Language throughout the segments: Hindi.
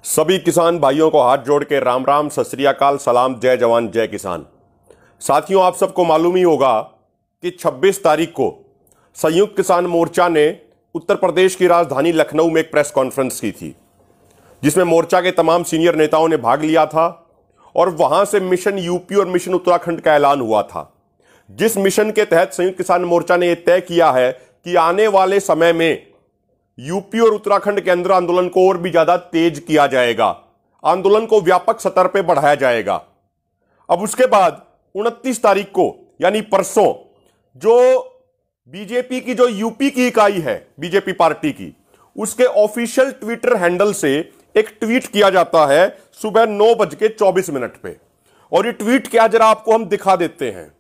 सभी किसान भाइयों को हाथ जोड़ के राम राम, सत श्री अकाल, सलाम, जय जवान जय किसान। साथियों, आप सबको मालूम ही होगा कि 26 तारीख को संयुक्त किसान मोर्चा ने उत्तर प्रदेश की राजधानी लखनऊ में एक प्रेस कॉन्फ्रेंस की थी, जिसमें मोर्चा के तमाम सीनियर नेताओं ने भाग लिया था और वहां से मिशन यूपी और मिशन उत्तराखंड का ऐलान हुआ था। जिस मिशन के तहत संयुक्त किसान मोर्चा ने यह तय किया है कि आने वाले समय में यूपी और उत्तराखंड के अंदर आंदोलन को और भी ज्यादा तेज किया जाएगा, आंदोलन को व्यापक स्तर पर बढ़ाया जाएगा। अब उसके बाद 29 तारीख को यानी परसों जो बीजेपी की जो यूपी की इकाई है बीजेपी पार्टी की, उसके ऑफिशियल ट्विटर हैंडल से एक ट्वीट किया जाता है सुबह 9:24 पे। और ये ट्वीट क्या, जरा आपको हम दिखा देते हैं।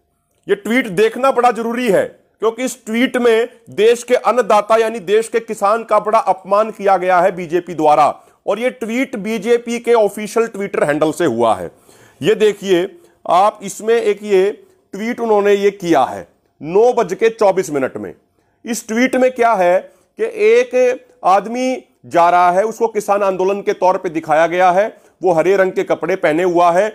ये ट्वीट देखना बड़ा जरूरी है क्योंकि इस ट्वीट में देश के अन्नदाता यानी देश के किसान का बड़ा अपमान किया गया है बीजेपी द्वारा। और ये ट्वीट बीजेपी के ऑफिशियल ट्विटर हैंडल से हुआ है। ये देखिए आप, इसमें एक ये ट्वीट उन्होंने ये किया है 9:24 में। इस ट्वीट में क्या है कि एक आदमी जा रहा है, उसको किसान आंदोलन के तौर पे दिखाया गया है। वो हरे रंग के कपड़े पहने हुआ है,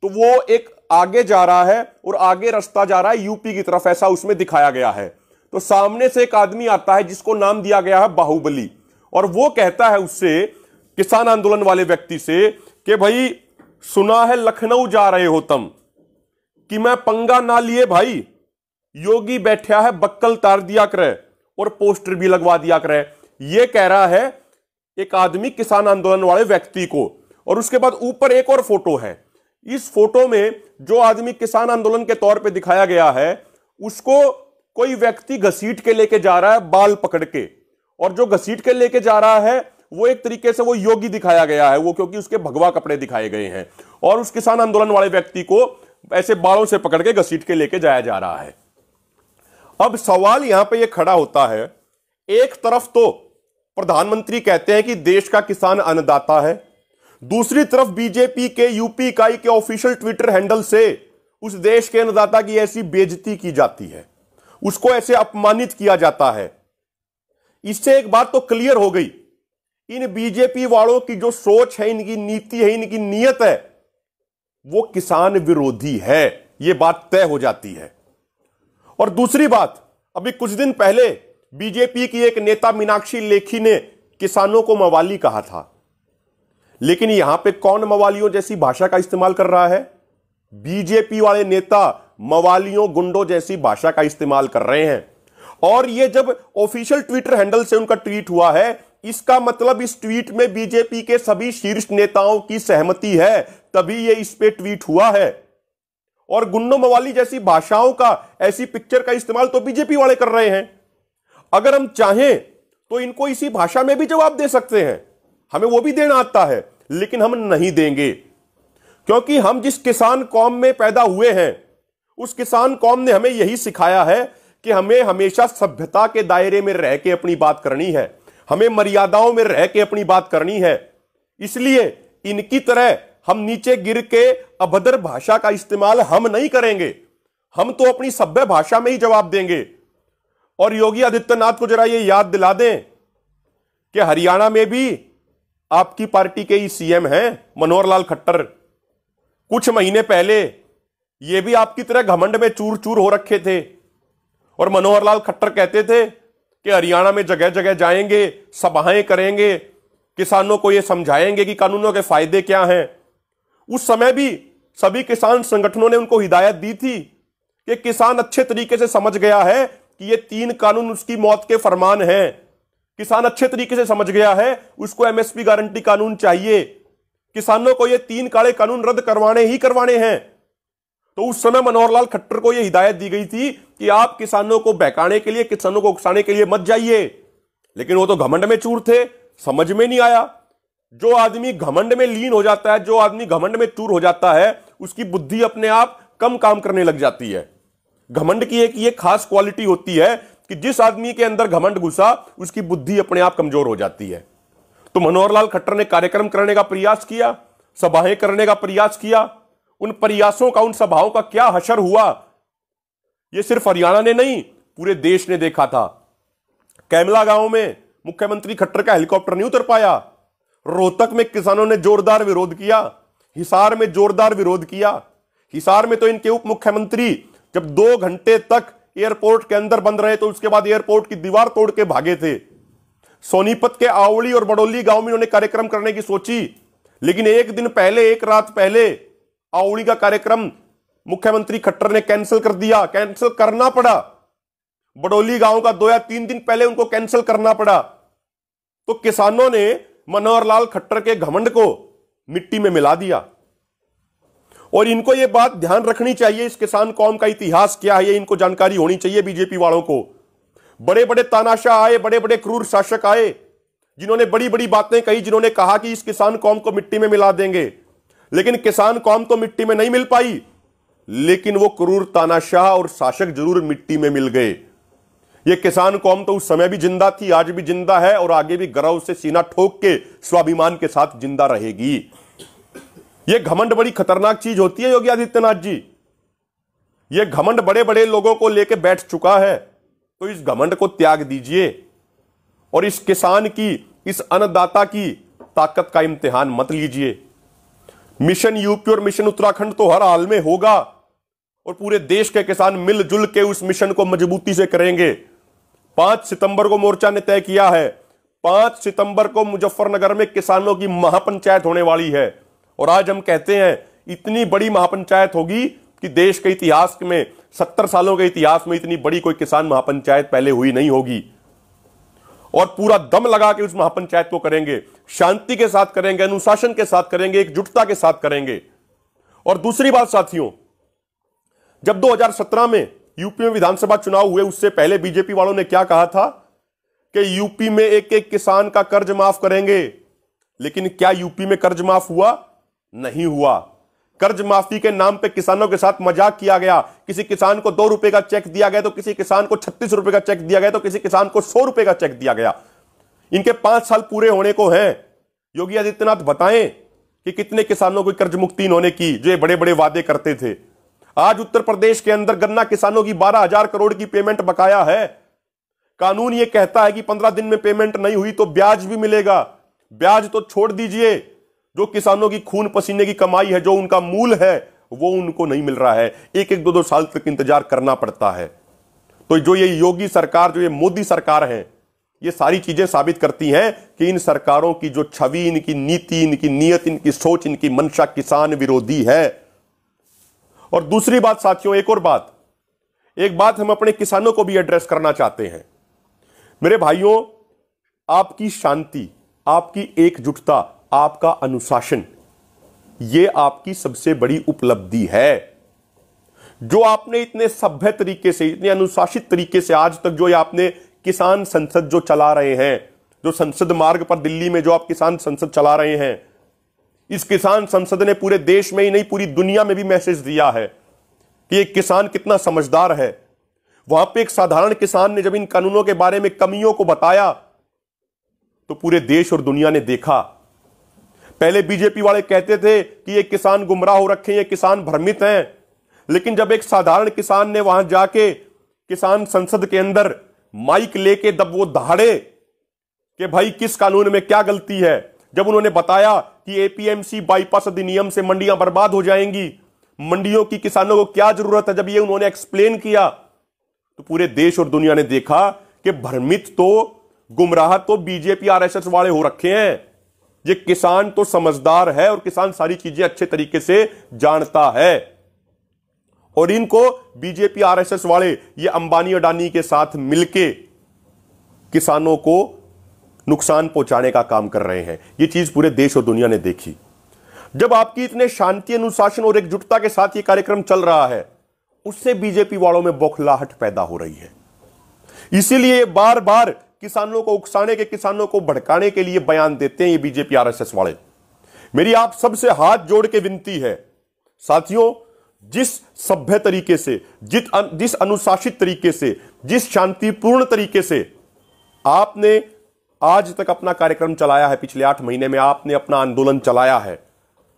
तो वो एक आगे जा रहा है और आगे रास्ता जा रहा है यूपी की तरफ, ऐसा उसमें दिखाया गया है। तो सामने से एक आदमी आता है जिसको नाम दिया गया है बाहुबली, और वो कहता है उससे, किसान आंदोलन वाले व्यक्ति से, कि भाई सुना है लखनऊ जा रहे हो तुम, कि मैं पंगा ना लिए भाई, योगी बैठा है बक्कल तार दिया करे और पोस्टर भी लगवा दिया करे। ये कह रहा है एक आदमी किसान आंदोलन वाले व्यक्ति को। और उसके बाद ऊपर एक और फोटो है। इस फोटो में जो आदमी किसान आंदोलन के तौर पे दिखाया गया है, उसको कोई व्यक्ति घसीट के लेके जा रहा है बाल पकड़ के। और जो घसीट के लेके जा रहा है वो एक तरीके से वो योगी दिखाया गया है, वो क्योंकि उसके भगवा कपड़े दिखाए गए हैं। और उस किसान आंदोलन वाले व्यक्ति को ऐसे बालों से पकड़ के घसीट के लेके जाया जा रहा है। अब सवाल यहां पे ये खड़ा होता है, एक तरफ तो प्रधानमंत्री कहते हैं कि देश का किसान अन्नदाता है, दूसरी तरफ बीजेपी के यूपी इकाई के ऑफिशियल ट्विटर हैंडल से उस देश के अन्नदाता की ऐसी बेइज्जती की जाती है, उसको ऐसे अपमानित किया जाता है। इससे एक बात तो क्लियर हो गई, इन बीजेपी वालों की जो सोच है, इनकी नीति है, इनकी नीयत है, वो किसान विरोधी है। यह बात तय हो जाती है। और दूसरी बात, अभी कुछ दिन पहले बीजेपी की एक नेता मीनाक्षी लेखी ने किसानों को मवाली कहा था, लेकिन यहां पे कौन मवालियों जैसी भाषा का इस्तेमाल कर रहा है? बीजेपी वाले नेता मवालियों, गुंडों जैसी भाषा का इस्तेमाल कर रहे हैं। और ये जब ऑफिशियल ट्विटर हैंडल से उनका ट्वीट हुआ है, इसका मतलब इस ट्वीट में बीजेपी के सभी शीर्ष नेताओं की सहमति है, तभी ये इस पे ट्वीट हुआ है। और गुंडों मवाली जैसी भाषाओं का, ऐसी पिक्चर का इस्तेमाल तो बीजेपी वाले कर रहे हैं। अगर हम चाहें तो इनको इसी भाषा में भी जवाब दे सकते हैं, हमें वो भी देना आता है, लेकिन हम नहीं देंगे। क्योंकि हम जिस किसान कौम में पैदा हुए हैं, उस किसान कौम ने हमें यही सिखाया है कि हमें हमेशा सभ्यता के दायरे में रह के अपनी बात करनी है, हमें मर्यादाओं में रह के अपनी बात करनी है। इसलिए इनकी तरह हम नीचे गिर के अभद्र भाषा का इस्तेमाल हम नहीं करेंगे, हम तो अपनी सभ्य भाषा में ही जवाब देंगे। और योगी आदित्यनाथ को जरा ये याद दिला दें कि हरियाणा में भी आपकी पार्टी के ही सीएम हैं मनोहर लाल खट्टर। कुछ महीने पहले ये भी आपकी तरह घमंड में चूर चूर हो रखे थे, और मनोहर लाल खट्टर कहते थे कि हरियाणा में जगह जगह जाएंगे, सभाएं करेंगे, किसानों को यह समझाएंगे कि कानूनों के फायदे क्या हैं। उस समय भी सभी किसान संगठनों ने उनको हिदायत दी थी कि किसान अच्छे तरीके से समझ गया है कि ये 3 कानून उसकी मौत के फरमान हैं। किसान अच्छे तरीके से समझ गया है, उसको एमएसपी गारंटी कानून चाहिए, किसानों को ये 3 काले कानून रद्द करवाने ही करवाने हैं। तो उस समय मनोहर लाल खट्टर को यह हिदायत दी गई थी कि आप किसानों को बहकाने के लिए, किसानों को उकसाने के लिए मत जाइए। लेकिन वो तो घमंड में चूर थे, समझ में नहीं आया। जो आदमी घमंड में लीन हो जाता है, जो आदमी घमंड में चूर हो जाता है, उसकी बुद्धि अपने आप कम काम करने लग जाती है। घमंड की एक ये खास क्वालिटी होती है कि जिस आदमी के अंदर घमंड घुसा, उसकी बुद्धि अपने आप कमजोर हो जाती है। तो मनोहर लाल खट्टर ने कार्यक्रम करने का प्रयास किया, सभाएं करने का प्रयास किया। उन प्रयासों का, उन सभाओं का क्या हशर हुआ, यह सिर्फ हरियाणा ने नहीं, पूरे देश ने देखा था। कैमला गांव में मुख्यमंत्री खट्टर का हेलीकॉप्टर नहीं उतर पाया, रोहतक में किसानों ने जोरदार विरोध किया, हिसार में जोरदार विरोध किया। हिसार में तो इनके उप मुख्यमंत्री जब 2 घंटे तक एयरपोर्ट के अंदर बंद रहे तो उसके बाद एयरपोर्ट की दीवार तोड़ के भागे थे। सोनीपत के आवड़ी और बडोली गांव में उन्होंने कार्यक्रम करने की सोची, लेकिन एक दिन पहले, एक रात पहले आवड़ी का कार्यक्रम मुख्यमंत्री खट्टर ने कैंसिल कर दिया। कैंसिल करना पड़ा। बडोली गांव का 2 या 3 दिन पहले उनको कैंसिल करना पड़ा। तो किसानों ने मनोहर लाल खट्टर के घमंड को मिट्टी में मिला दिया। और इनको यह बात ध्यान रखनी चाहिए, इस किसान कौम का इतिहास क्या है, इनको जानकारी होनी चाहिए बीजेपी वालों को। बड़े बड़े तानाशाह आए, बड़े बड़े क्रूर शासक आए, जिन्होंने बड़ी बड़ी बातें कही, जिन्होंने कहा कि इस किसान कौम को मिट्टी में मिला देंगे, लेकिन किसान कौम तो मिट्टी में नहीं मिल पाई, लेकिन वो क्रूर तानाशाह और शासक जरूर मिट्टी में मिल गए। ये किसान कौम तो उस समय भी जिंदा थी, आज भी जिंदा है और आगे भी गर्व से सीना ठोक के स्वाभिमान के साथ जिंदा रहेगी। ये घमंड बड़ी खतरनाक चीज होती है योगी आदित्यनाथ जी। ये घमंड बड़े बड़े लोगों को लेकर बैठ चुका है, तो इस घमंड को त्याग दीजिए और इस किसान की, इस अन्नदाता की ताकत का इम्तिहान मत लीजिए। मिशन यूपी और मिशन उत्तराखंड तो हर हाल में होगा और पूरे देश के किसान मिलजुल के उस मिशन को मजबूती से करेंगे। 5 सितंबर को मोर्चा ने तय किया है, 5 सितंबर को मुजफ्फरनगर में किसानों की महापंचायत होने वाली है। और आज हम कहते हैं इतनी बड़ी महापंचायत होगी कि देश के इतिहास में, 70 सालों के इतिहास में इतनी बड़ी कोई किसान महापंचायत पहले हुई नहीं होगी। और पूरा दम लगा के उस महापंचायत को करेंगे, शांति के साथ करेंगे, अनुशासन के साथ करेंगे, एकजुटता के साथ करेंगे। और दूसरी बात साथियों, जब 2017 में यूपी में विधानसभा चुनाव हुए, उससे पहले बीजेपी वालों ने क्या कहा था कि यूपी में एक एक किसान का कर्ज माफ करेंगे। लेकिन क्या यूपी में कर्ज माफ हुआ? नहीं हुआ। कर्ज माफी के नाम पे किसानों के साथ मजाक किया गया। किसी किसान को 2 रुपए का चेक दिया गया तो किसी किसान को 36 रुपए का चेक दिया गया तो किसी किसान को 100 रुपए का चेक दिया गया। इनके 5 साल पूरे होने को हैं। योगी आदित्यनाथ बताएं कि कितने किसानों को कर्ज मुक्ति इन्होंने की, जो ये बड़े बड़े वादे करते थे। आज उत्तर प्रदेश के अंदर गन्ना किसानों की 12,000 करोड़ की पेमेंट बकाया है। कानून यह कहता है कि 15 दिन में पेमेंट नहीं हुई तो ब्याज भी मिलेगा। ब्याज तो छोड़ दीजिए, जो किसानों की खून पसीने की कमाई है, जो उनका मूल है, वो उनको नहीं मिल रहा है। 1-1, 2-2 साल तक इंतजार करना पड़ता है। तो जो ये योगी सरकार, जो ये मोदी सरकार है, ये सारी चीजें साबित करती हैं कि इन सरकारों की जो छवि, इनकी नीति, इनकी नीयत, इनकी सोच, इनकी मंशा किसान विरोधी है। और दूसरी बात साथियों, एक और बात, एक बात हम अपने किसानों को भी एड्रेस करना चाहते हैं। मेरे भाइयों, आपकी शांति, आपकी एकजुटता, आपका अनुशासन, यह आपकी सबसे बड़ी उपलब्धि है। जो आपने इतने सभ्य तरीके से, इतने अनुशासित तरीके से आज तक जो ये आपने किसान संसद जो चला रहे हैं, जो संसद मार्ग पर दिल्ली में जो आप किसान संसद चला रहे हैं, इस किसान संसद ने पूरे देश में ही नहीं पूरी दुनिया में भी मैसेज दिया है कि एक किसान कितना समझदार है। वहां पे एक साधारण किसान ने जब इन कानूनों के बारे में कमियों को बताया तो पूरे देश और दुनिया ने देखा। पहले बीजेपी वाले कहते थे कि ये किसान गुमराह हो रखे हैं, ये किसान भ्रमित हैं, लेकिन जब एक साधारण किसान ने वहां जाके किसान संसद के अंदर माइक लेके जब वो दहाड़े कि भाई किस कानून में क्या गलती है, जब उन्होंने बताया कि एपीएमसी बाईपास अधिनियम से मंडियां बर्बाद हो जाएंगी, मंडियों की किसानों को क्या जरूरत है, जब ये उन्होंने एक्सप्लेन किया तो पूरे देश और दुनिया ने देखा कि भ्रमित तो, गुमराह तो बीजेपी आरएसएस वाले हो रखे हैं। ये किसान तो समझदार है और किसान सारी चीजें अच्छे तरीके से जानता है। और इनको बीजेपी आरएसएस वाले ये अंबानी अडानी के साथ मिलके किसानों को नुकसान पहुंचाने का काम कर रहे हैं। ये चीज पूरे देश और दुनिया ने देखी। जब आपकी इतने शांति, अनुशासन और एकजुटता के साथ ये कार्यक्रम चल रहा है, उससे बीजेपी वालों में बौखलाहट पैदा हो रही है। इसीलिए बार बार किसानों को उकसाने के, किसानों को भड़काने के लिए बयान देते हैं ये बीजेपी आरएसएस वाले। मेरी आप सबसे हाथ जोड़ के विनती है साथियों, जिस सभ्य तरीके से, जिस अनुशासित तरीके से, जिस शांतिपूर्ण तरीके से आपने आज तक अपना कार्यक्रम चलाया है, पिछले 8 महीने में आपने अपना आंदोलन चलाया है,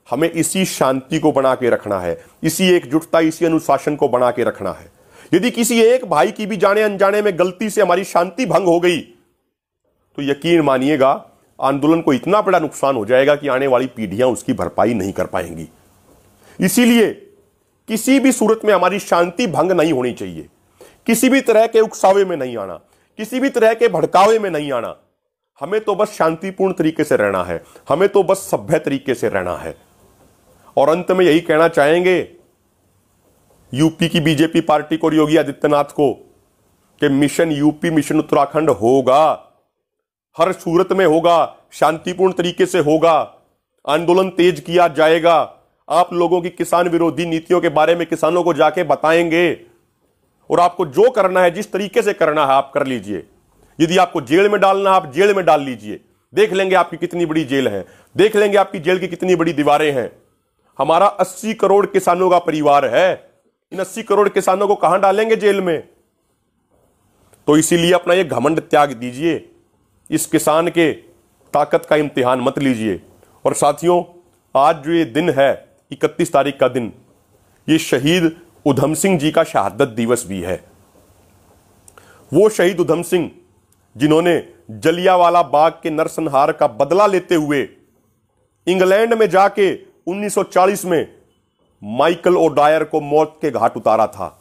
हमें इसी शांति को बना के रखना है, इसी एकजुटता, इसी अनुशासन को बना के रखना है। यदि किसी एक भाई की भी जाने अनजाने में गलती से हमारी शांति भंग हो गई तो यकीन मानिएगा आंदोलन को इतना बड़ा नुकसान हो जाएगा कि आने वाली पीढ़ियां उसकी भरपाई नहीं कर पाएंगी। इसीलिए किसी भी सूरत में हमारी शांति भंग नहीं होनी चाहिए, किसी भी तरह के उकसावे में नहीं आना, किसी भी तरह के भड़कावे में नहीं आना। हमें तो बस शांतिपूर्ण तरीके से रहना है, हमें तो बस सभ्य तरीके से रहना है। और अंत में यही कहना चाहेंगे यूपी की बीजेपी पार्टी को और योगी आदित्यनाथ को कि मिशन यूपी, मिशन उत्तराखंड होगा, हर सूरत में होगा, शांतिपूर्ण तरीके से होगा, आंदोलन तेज किया जाएगा। आप लोगों की किसान विरोधी नीतियों के बारे में किसानों को जाके बताएंगे और आपको जो करना है, जिस तरीके से करना है आप कर लीजिए। यदि आपको जेल में डालना है आप जेल में डाल लीजिए, देख लेंगे आपकी कितनी बड़ी जेल है, देख लेंगे आपकी जेल की कितनी बड़ी दीवारें हैं। हमारा 80 करोड़ किसानों का परिवार है, इन 80 करोड़ किसानों को कहां डालेंगे जेल में? तो इसीलिए अपना ये घमंड त्याग दीजिए, इस किसान के ताकत का इम्तिहान मत लीजिए। और साथियों, आज जो ये दिन है 31 तारीख का दिन, ये शहीद उधम सिंह जी का शहादत दिवस भी है। वो शहीद उधम सिंह जिन्होंने जलियांवाला बाग के नरसंहार का बदला लेते हुए इंग्लैंड में जाके 1940 में माइकल ओडायर को मौत के घाट उतारा था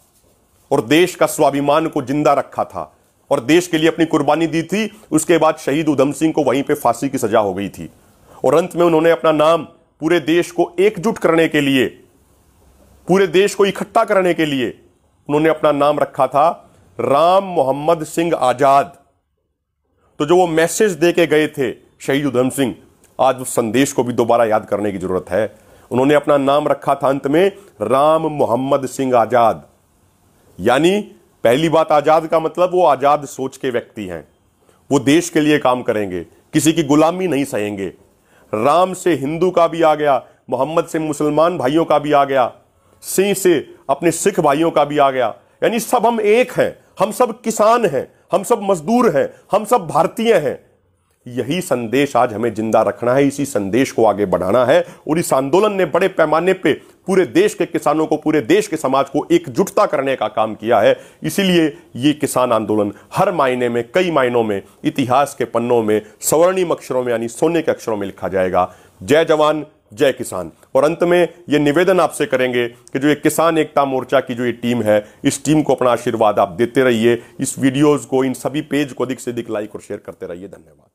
और देश का स्वाभिमान को जिंदा रखा था और देश के लिए अपनी कुर्बानी दी थी। उसके बाद शहीद उधम सिंह को वहीं पे फांसी की सजा हो गई थी और अंत में उन्होंने अपना नाम पूरे देश को एकजुट करने के लिए, पूरे देश को इकट्ठा करने के लिए उन्होंने अपना नाम रखा था राम मोहम्मद सिंह आजाद। तो जो वो मैसेज दे के गए थे शहीद उधम सिंह, आज उस संदेश को भी दोबारा याद करने की जरूरत है। उन्होंने अपना नाम रखा था अंत में राम मोहम्मद सिंह आजाद। यानी पहली बात, आजाद का मतलब वो आजाद सोच के व्यक्ति हैं, वो देश के लिए काम करेंगे, किसी की गुलामी नहीं सहेंगे। राम से हिंदू का भी आ गया, मोहम्मद से मुसलमान भाइयों का भी आ गया, सिंह से अपने सिख भाइयों का भी आ गया। यानी सब हम एक हैं, हम सब किसान हैं, हम सब मजदूर हैं, हम सब भारतीय हैं। यही संदेश आज हमें जिंदा रखना है, इसी संदेश को आगे बढ़ाना है। और इस आंदोलन ने बड़े पैमाने पे पूरे देश के किसानों को, पूरे देश के समाज को एकजुटता करने का काम किया है। इसीलिए ये किसान आंदोलन हर मायने में, कई मायनों में इतिहास के पन्नों में स्वर्णिम अक्षरों में यानी सोने के अक्षरों में लिखा जाएगा। जय जवान जय किसान। और अंत में ये निवेदन आपसे करेंगे कि जो ये किसान एकता मोर्चा की जो ये टीम है, इस टीम को अपना आशीर्वाद आप देते रहिए। इस वीडियोस को, इन सभी पेज को अधिक से अधिक लाइक और शेयर करते रहिए। धन्यवाद।